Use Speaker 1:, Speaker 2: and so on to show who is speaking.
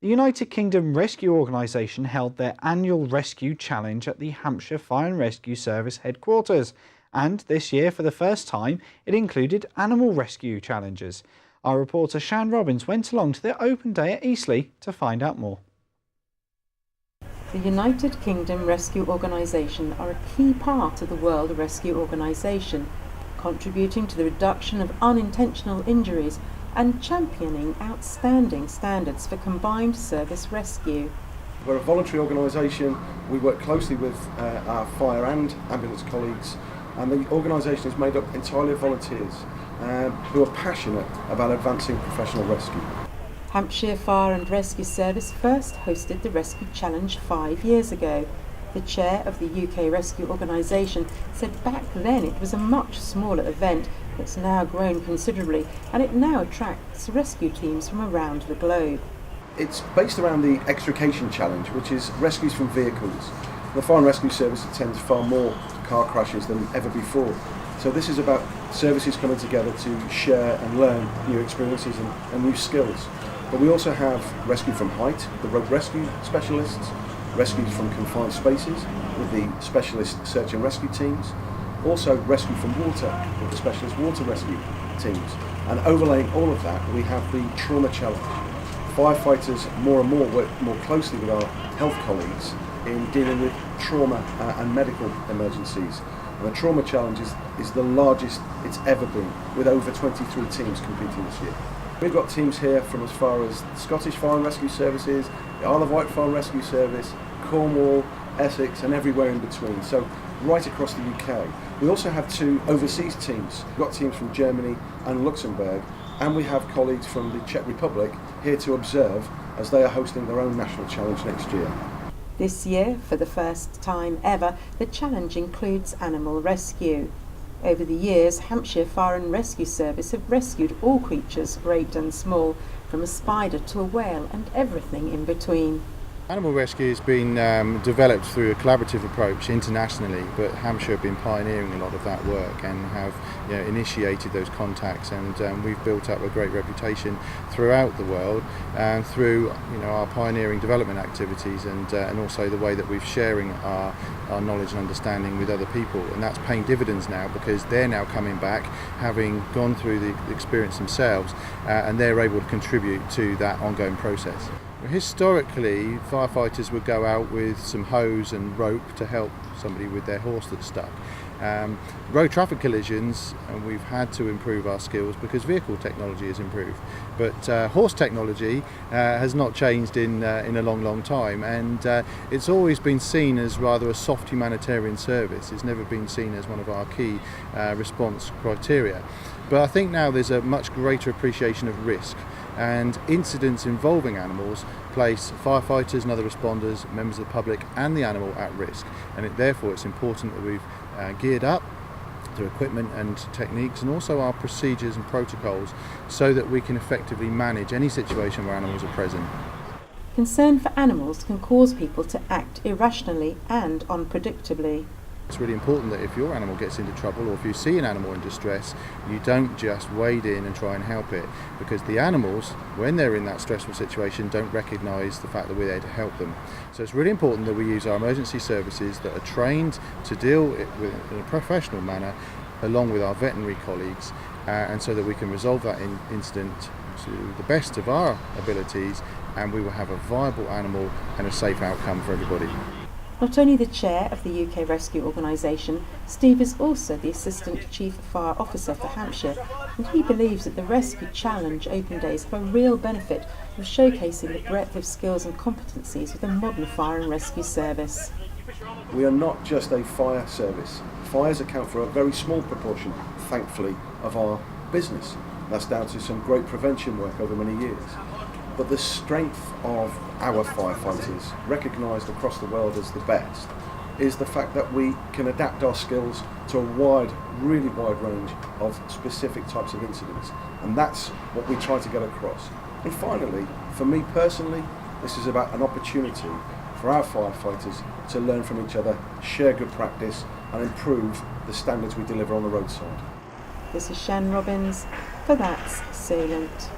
Speaker 1: The United Kingdom Rescue Organisation held their annual rescue challenge at the Hampshire Fire and Rescue Service headquarters, and this year, for the first time, it included animal rescue challenges. Our reporter Shan Robins went along to their open day at Eastleigh to find out more.
Speaker 2: The United Kingdom Rescue Organisation are a key part of the World Rescue Organisation, contributing to the reduction of unintentional injuries and championing outstanding standards for combined service rescue.
Speaker 3: We're a voluntary organisation. We work closely with our fire and ambulance colleagues, and the organisation is made up entirely of volunteers who are passionate about advancing professional rescue.
Speaker 2: Hampshire Fire and Rescue Service first hosted the Rescue Challenge 5 years ago. The chair of the UK Rescue Organisation said back then it was a much smaller event that's now grown considerably, and it now attracts rescue teams from around the globe.
Speaker 3: It's based around the Extrication Challenge, which is rescues from vehicles. The Fire and Rescue Service attends far more car crashes than ever before. So this is about services coming together to share and learn new experiences and new skills. But we also have rescue from height, the rope rescue specialists, rescues from confined spaces with the specialist search and rescue teams, also rescue from water with the specialist water rescue teams. And overlaying all of that, we have the trauma challenge. Firefighters more and more work more closely with our health colleagues in dealing with trauma and medical emergencies. And the trauma challenge is the largest it's ever been, with over 23 teams competing this year. We've got teams here from as far as the Scottish Fire and Rescue Services, the Isle of Wight Fire and Rescue Service, Cornwall, Essex, and everywhere in between. So right across the UK. We also have 2 overseas teams. We've got teams from Germany and Luxembourg, and we have colleagues from the Czech Republic here to observe as they are hosting their own national challenge next year.
Speaker 2: This year, for the first time ever, the challenge includes animal rescue. Over the years, Hampshire Fire and Rescue Service have rescued all creatures, great and small, from a spider to a whale and everything in between.
Speaker 4: Animal rescue has been developed through a collaborative approach internationally, but Hampshire have been pioneering a lot of that work and have initiated those contacts, and we've built up a great reputation throughout the world through our pioneering development activities and also the way that we're sharing our knowledge and understanding with other people, and that's paying dividends now because they're now coming back having gone through the experience themselves and they're able to contribute to that ongoing process. Historically, firefighters would go out with some hose and rope to help somebody with their horse that's stuck. Road traffic collisions, and we've had to improve our skills because vehicle technology has improved. But horse technology has not changed in a long time, and it's always been seen as rather a soft humanitarian service. It's never been seen as one of our key response criteria. But I think now there's a much greater appreciation of risk, and incidents involving animals place firefighters and other responders, members of the public and the animal at risk, and therefore it's important that we've geared up through equipment and techniques and also our procedures and protocols so that we can effectively manage any situation where animals are present.
Speaker 2: Concern for animals can cause people to act irrationally and unpredictably.
Speaker 4: It's really important that if your animal gets into trouble or if you see an animal in distress, you don't just wade in and try and help it, because the animals, when they're in that stressful situation, don't recognise the fact that we're there to help them. So it's really important that we use our emergency services that are trained to deal with it in a professional manner along with our veterinary colleagues, and so that we can resolve that incident to the best of our abilities, and we will have a viable animal and a safe outcome for everybody.
Speaker 2: Not only the chair of the UK Rescue Organisation, Steve is also the Assistant Chief Fire Officer for Hampshire, and he believes that the Rescue Challenge Open Days have a real benefit of showcasing the breadth of skills and competencies of the modern fire and rescue service.
Speaker 3: We are not just a fire service. Fires account for a very small proportion, thankfully, of our business. That's down to some great prevention work over many years. But the strength of our firefighters, recognised across the world as the best, is the fact that we can adapt our skills to a really wide range of specific types of incidents. And that's what we try to get across. And finally, for me personally, this is about an opportunity for our firefighters to learn from each other, share good practice, and improve the standards we deliver on the roadside.
Speaker 2: This is Shan Robins for That's Solent.